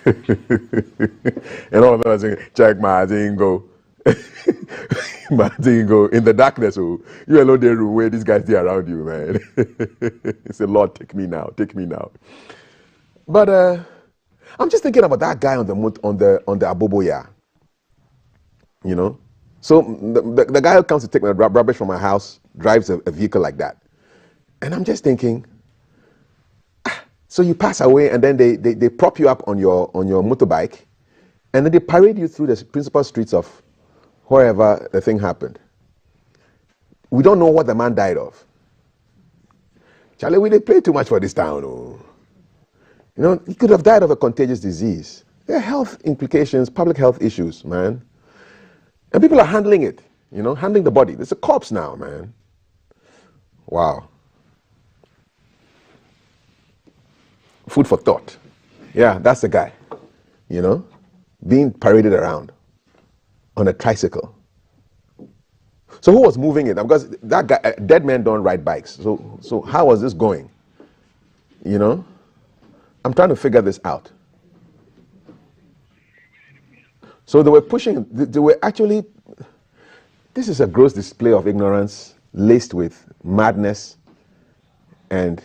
And all of them are saying, check my dingo. My dingo in the darkness. Oh, you alone there where these guys are around you, man. Say, Lord, take me now, take me now. But I'm just thinking about that guy on the Aboboya. You know? So the guy who comes to take my rubbish from my house drives a vehicle like that. And I'm just thinking, so you pass away and then they prop you up on your motorbike and then they parade you through the principal streets of wherever the thing happened. We don't know what the man died of. Charlie, we didn't pay too much for this town. Oh. You know, he could have died of a contagious disease. There are health implications, public health issues, man. And people are handling it, you know, handling the body. There's a corpse now, man. Wow. Food for thought. Yeah, that's the guy, you know, being paraded around on a tricycle. So who was moving it? Because that guy, dead men don't ride bikes. So how was this going? You know, I'm trying to figure this out. So they were pushing, they were actually, this is a gross display of ignorance laced with madness and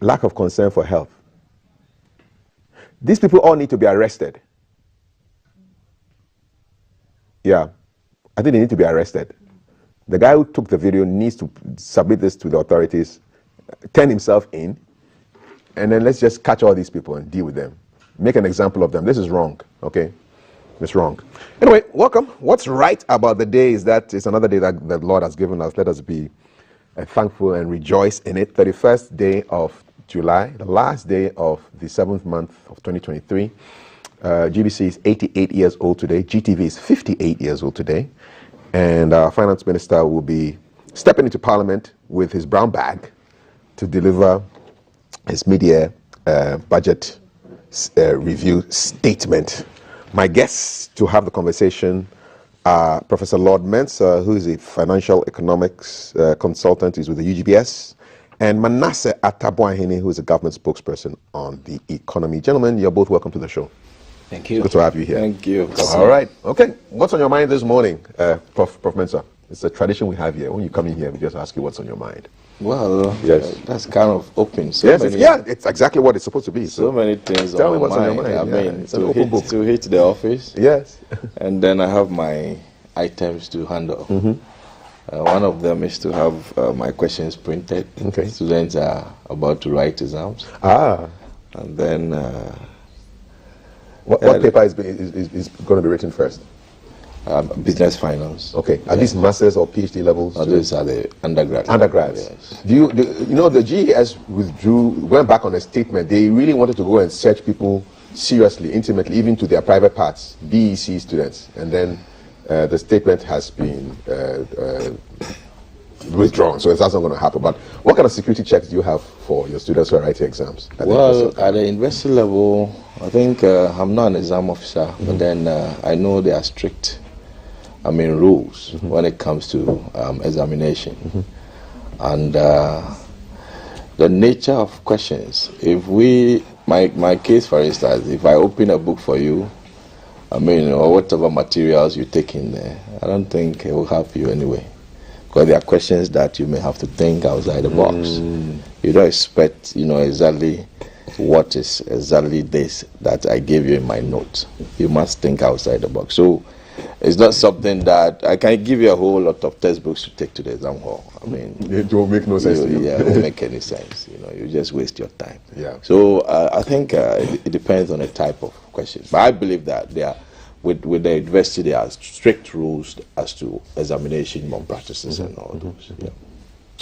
lack of concern for health. These people all need to be arrested. Yeah, I think they need to be arrested. The guy who took the video needs to submit this to the authorities, turn himself in, and then let's just catch all these people and deal with them. Make an example of them. This is wrong, okay? It's wrong. Anyway, welcome. What's right about the day is that it's another day that the Lord has given us. Let us be thankful and rejoice in it. 31st day of July, the last day of the 7th month of 2023. GBC is 88 years old today. GTV is 58 years old today. And our finance minister will be stepping into parliament with his brown bag to deliver his mid-year budget review statement. My guests to have the conversation are Professor Lord Mensah, who is a financial economics consultant. He's with the UGBS. And Manasseh Attabuahene, who is a government spokesperson on the economy. Gentlemen, you're both welcome to the show. Thank you. Good to have you here. Thank you. All right. Okay. What's on your mind this morning, Prof Mensah? It's a tradition we have here. When you come in here, we just ask you what's on your mind. Well, yes. That's kind of open. It's exactly what it's supposed to be. So many things tell on me what's mind. on your mind. I mean, it's an open book. To hit the office. Yes. And then I have my items to handle. One of them is to have my questions printed. Okay. Students are about to write exams. And then... What paper is going to be written first? Business finance. Okay. Are these masters or PhD levels? These are the undergrads. Undergrads. Yes. You know, the GES went back on a statement. They really wanted to go and search people seriously, intimately, even to their private parts, BEC students. And then the statement has been withdrawn, so that's not going to happen. But what kind of security checks do you have for your students who are writing exams? Well, at the university level, I think I'm not an exam officer, but then I know there are strict, rules when it comes to examination. And the nature of questions, if my case, for instance, if I open a book for you, or whatever materials you take in there, I don't think it will help you anyway. Because there are questions that you may have to think outside the box. You don't expect, exactly what is exactly this that I gave you in my notes. You must think outside the box. So it's not something that I can give you a whole lot of textbooks to take to the exam hall. It will make no sense to you. Yeah, it won't make any sense. You just waste your time. Yeah. So I think it depends on the type of questions. But I believe that there are, with the university, there are strict rules as to examination practices and all those. Yeah.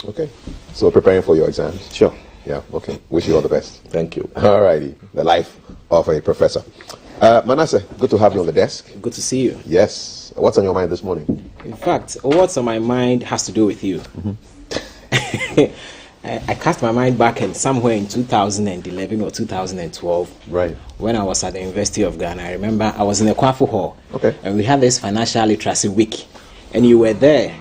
Okay. So preparing for your exams? Sure. Yeah, okay. Wish you all the best. Thank you. All righty. The life of a professor. Manasseh, good to have you on the desk. Good to see you. Yes. What's on your mind this morning? In fact, what's on my mind has to do with you. I cast my mind back somewhere in 2011 or 2012. Right. When I was at the University of Ghana. I remember I was in the Kwafu Hall. Okay. And we had this financial literacy week. And you were there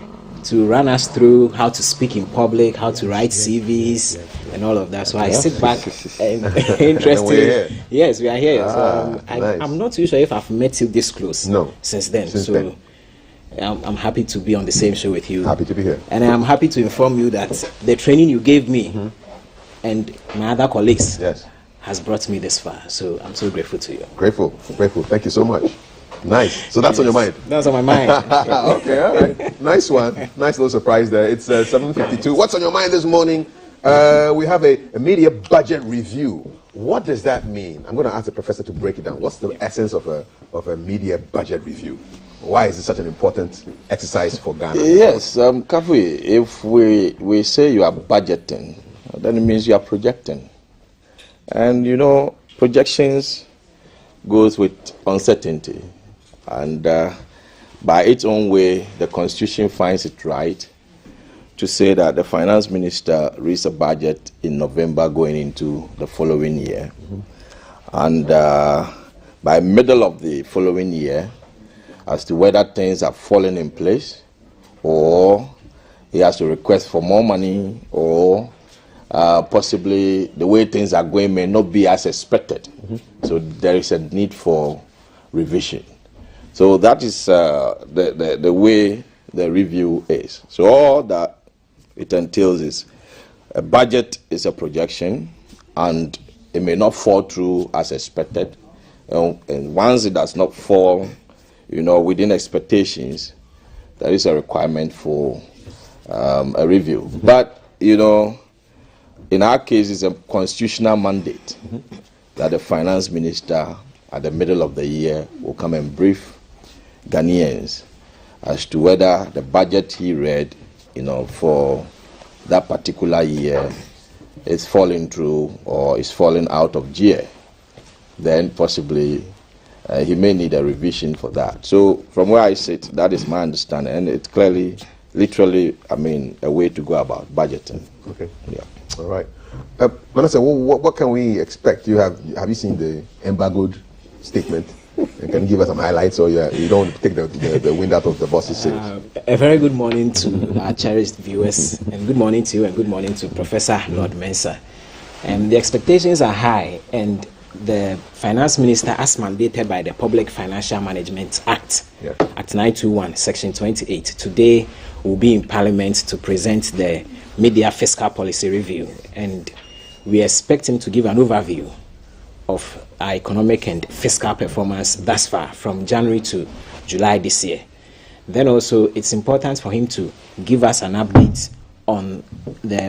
to run us through how to speak in public, how to write CVs, and all of that. So I sit back and interested. Yes, we are here. So nice. I'm not too sure if I've met you this close. No. Since then. Since then. I'm happy to be on the same show with you. Happy to be here. And I'm happy to inform you that the training you gave me and my other colleagues has brought me this far. So I'm so grateful to you. Grateful. Thank you so much. Nice. So that's on your mind. That's on my mind. Okay, all right. Nice one. Nice little surprise there. It's 7:52. What's on your mind this morning? We have a media budget review. What does that mean? I'm going to ask the professor to break it down. What's the essence of a media budget review? Why is it such an important exercise for Ghana? Yes, Kafui, if we say you are budgeting, then it means you are projecting. And you know, projections goes with uncertainty. And by its own way, the Constitution finds it right to say that the finance minister reads a budget in November going into the following year. And by middle of the following year, as to whether things are falling in place, or he has to request for more money, or possibly the way things are going may not be as expected. So there is a need for revision. So that is the way the review is. So all that it entails is a budget is a projection, and it may not fall through as expected. And once it does not fall, within expectations, there is a requirement for a review. But, in our case, it's a constitutional mandate that the finance minister at the middle of the year will come and brief Ghanaians as to whether the budget he read, for that particular year is falling through or is falling out of gear. Then possibly he may need a revision for that. So from where I sit, that is my understanding, and it's clearly, literally, a way to go about budgeting. Okay. Yeah. All right. Manasseh, what can we expect? Have you seen the embargoed statement? And can you give us some highlights, or you don't take the wind out of the boss's sails? A very good morning to our cherished viewers, and good morning to you, and good morning to Professor Lord Mensah. The expectations are high, and the finance minister, as mandated by the Public Financial Management Act, Act 921, Section 28, today will be in Parliament to present the media fiscal policy review, and we expect him to give an overview of our economic and fiscal performance thus far from January to July this year. Then also, it's important for him to give us an update on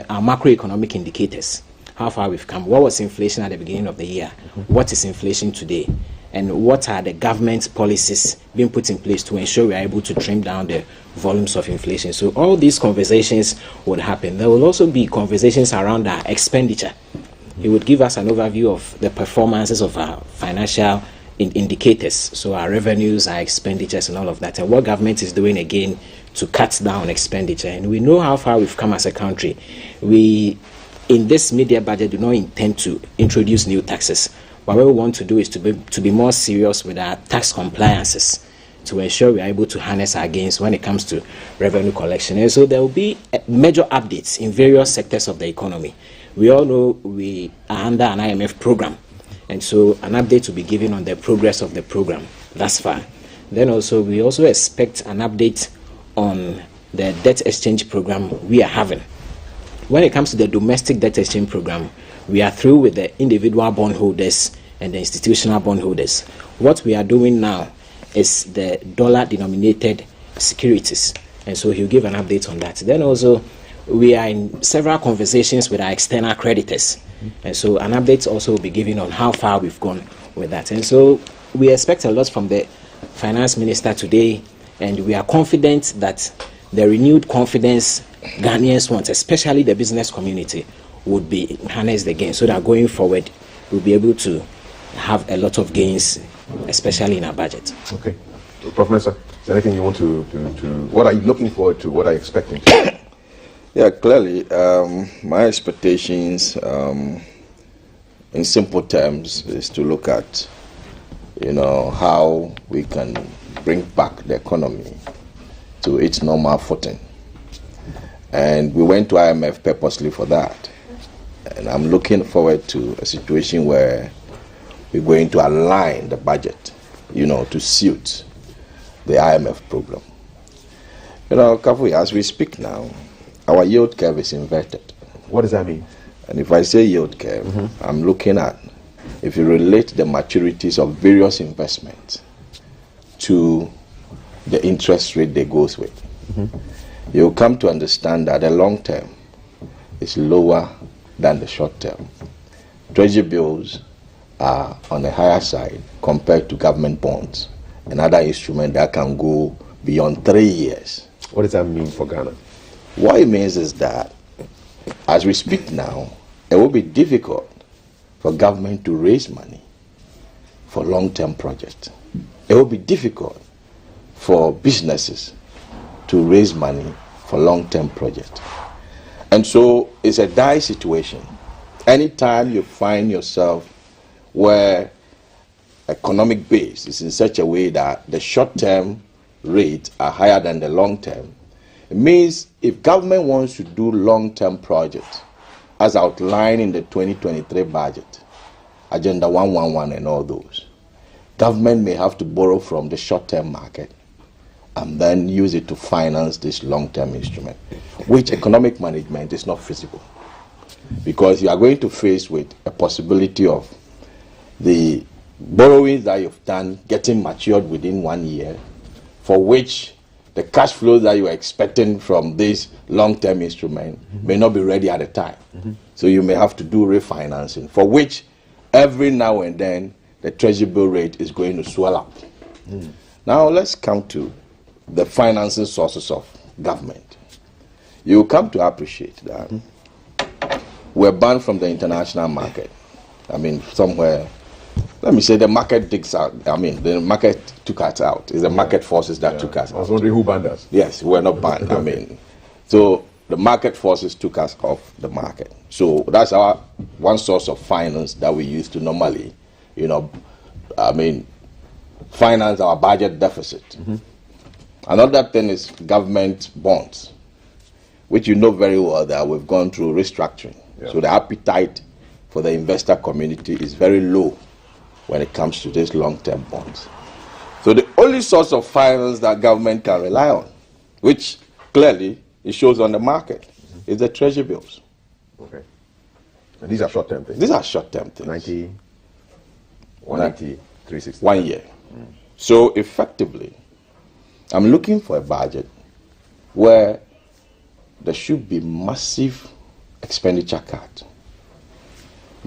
our macroeconomic indicators, how far we've come. What was inflation at the beginning of the year? What is inflation today? And what are the government policies being put in place to ensure we are able to trim down the volumes of inflation? So all these conversations would happen. There will also be conversations around our expenditure. He would give us an overview of the performances of our financial indicators, so our revenues, our expenditures, and all of that, and what government is doing again to cut down expenditure. And we know how far we've come as a country. We, in this media budget, do not intend to introduce new taxes. But what we want to do is to be more serious with our tax compliances, to ensure we are able to harness our gains when it comes to revenue collection. And so there will be major updates in various sectors of the economy. We all know we are under an IMF program, and so an update will be given on the progress of the program thus far. Then also, we also expect an update on the debt exchange program we are having. When it comes to the domestic debt exchange program, we are through with the individual bondholders and the institutional bondholders. What we are doing now is the dollar-denominated securities, and so he'll give an update on that. Then also, we are in several conversations with our external creditors, and so an update also will be given on how far we've gone with that. And so we expect a lot from the finance minister today, and we are confident that the renewed confidence Ghanaians want, especially the business community, would be harnessed again, so that going forward we'll be able to have a lot of gains, especially in our budget. Okay. Professor, is there anything you want to what are you looking forward to? What are you expecting? Yeah, clearly, my expectations, in simple terms, is to look at, how we can bring back the economy to its normal footing. And we went to IMF purposely for that. And I'm looking forward to a situation where we're going to align the budget, to suit the IMF program. Kafu, as we speak now, our yield curve is inverted. What does that mean? And if I say yield curve, I'm looking at, if you relate the maturities of various investments to the interest rate they go with, you'll come to understand that the long term is lower than the short term. Treasury bills are on the higher side compared to government bonds, another instrument that can go beyond 3 years. What does that mean for Ghana? What it means is that, as we speak now, it will be difficult for government to raise money for long-term projects. It will be difficult for businesses to raise money for long-term projects. And so it's a dire situation. Anytime you find yourself where economic base is in such a way that the short-term rates are higher than the long-term, it means if government wants to do long-term projects, as outlined in the 2023 budget, Agenda 111 and all those, government may have to borrow from the short-term market and then use it to finance this long-term instrument, which economic management is not feasible. Because you are going to face with a possibility of the borrowings that you've done getting matured within 1 year, for which the cash flow that you are expecting from this long-term instrument may not be ready at the time. So you may have to do refinancing, for which every now and then the treasury bill rate is going to swell up. Now let's come to the financing sources of government. You will come to appreciate that we're banned from the international market. I mean, somewhere, let me say the market digs out. I mean, the market took us out. It's the market forces that took us out. I was wondering who banned us. Yes, we're not banned. I mean, so the market forces took us off the market. So that's our one source of finance that we use to normally, finance our budget deficit. Another thing is government bonds, which you know very well that we've gone through restructuring. Yeah. So the appetite for the investor community is very low when it comes to these long-term bonds. So the only source of finance that government can rely on, which clearly it shows on the market, is the treasury bills. Okay. And these are short-term things? These are short-term things. 90, 180, 360. 1 year. So effectively, I'm looking for a budget where there should be massive expenditure cut.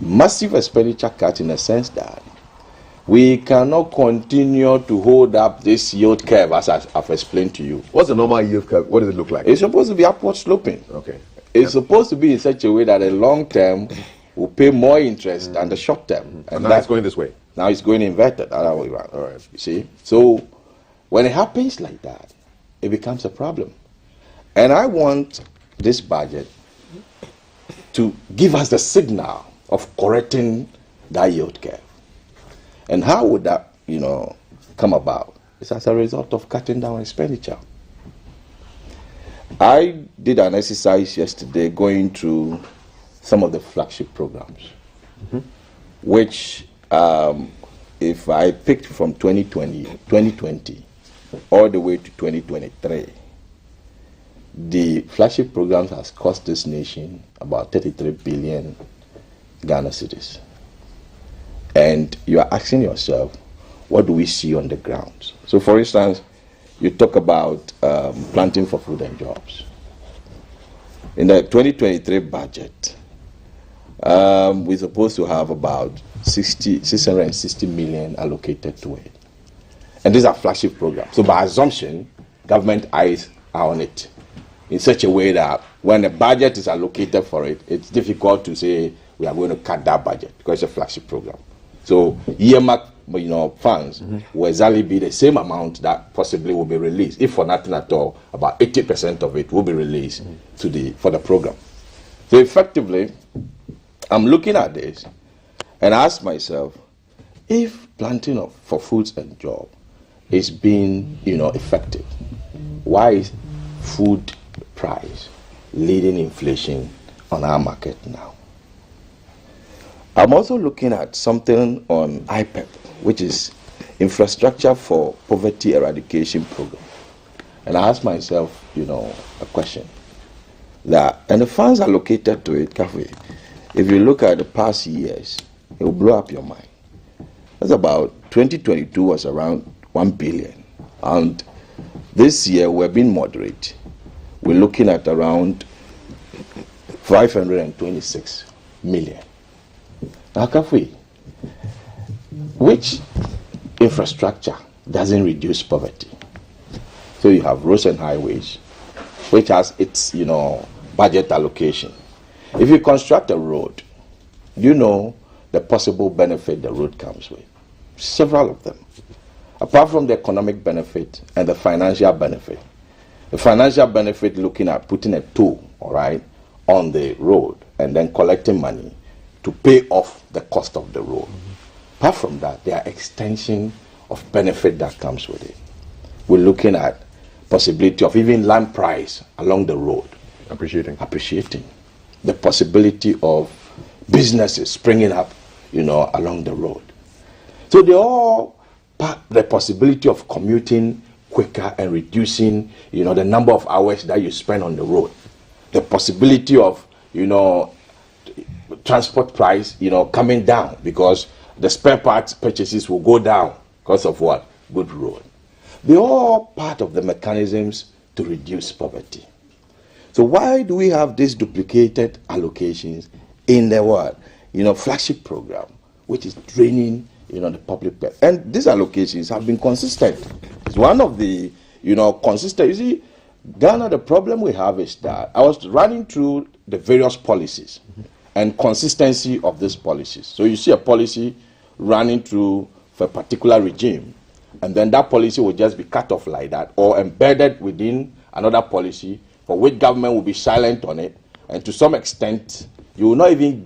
Massive expenditure cut in the sense that we cannot continue to hold up this yield curve as I've explained to you. What's the normal yield curve? What does it look like? It's supposed to be upward sloping. Okay. It's supposed to be in such a way that the long term will pay more interest than the short term. And now it's going this way. Now it's going inverted. Other way around. All right. You see? So when it happens like that, it becomes a problem. And I want this budget to give us the signal of correcting that yield curve. And how would that, come about? It's as a result of cutting down expenditure. I did an exercise yesterday going through some of the flagship programs, which if I picked from 2020 all the way to 2023, the flagship programs has cost this nation about 33 billion Ghana cedis. And you are asking yourself, what do we see on the ground? So for instance, you talk about planting for food and jobs. In the 2023 budget, we're supposed to have about 660 million allocated to it. And these are flagship programs. So by assumption, government eyes are on it in such a way that when a budget is allocated for it, it's difficult to say we are going to cut that budget because it's a flagship program. So earmark, funds will exactly be the same amount that possibly will be released. If for nothing at all, about 80% of it will be released for the program. So effectively, I'm looking at this and ask myself, if planting for foods and job is being, effective, why is food price leading inflation on our market now. I'm also looking at something on IPEP, which is Infrastructure for Poverty Eradication Program. And I asked myself, a question. And the funds allocated to it, Kafi, if you look at the past years, it will blow up your mind. That's about 2022 was around 1 billion. And this year we're being moderate. We're looking at around 526 million. Now, Kafi, which infrastructure doesn't reduce poverty? So you have roads and highways, which has its, budget allocation. If you construct a road, you know the possible benefit the road comes with. Several of them. Apart from the economic benefit and the financial benefit. The financial benefit looking at putting a toll, on the road and then collecting money to pay off the cost of the road. Apart from that, there are extension of benefit that comes with it. We're looking at possibility of even land price along the road. Appreciating. The possibility of businesses springing up, along the road. So they all the possibility of commuting quicker and reducing, the number of hours that you spend on the road. The possibility of, transport price, coming down because the spare parts purchases will go down because of what? Good road. They're all part of the mechanisms to reduce poverty. So why do we have these duplicated allocations in the flagship program, which is draining, the public purse? And these allocations have been consistent. It's one of the, consistent. You see, Ghana, the problem we have is that I was running through the various policies and consistency of these policies. So you see a policy running through for a particular regime, and then that policy will just be cut off like that or embedded within another policy for which government will be silent on it, and to some extent you will not even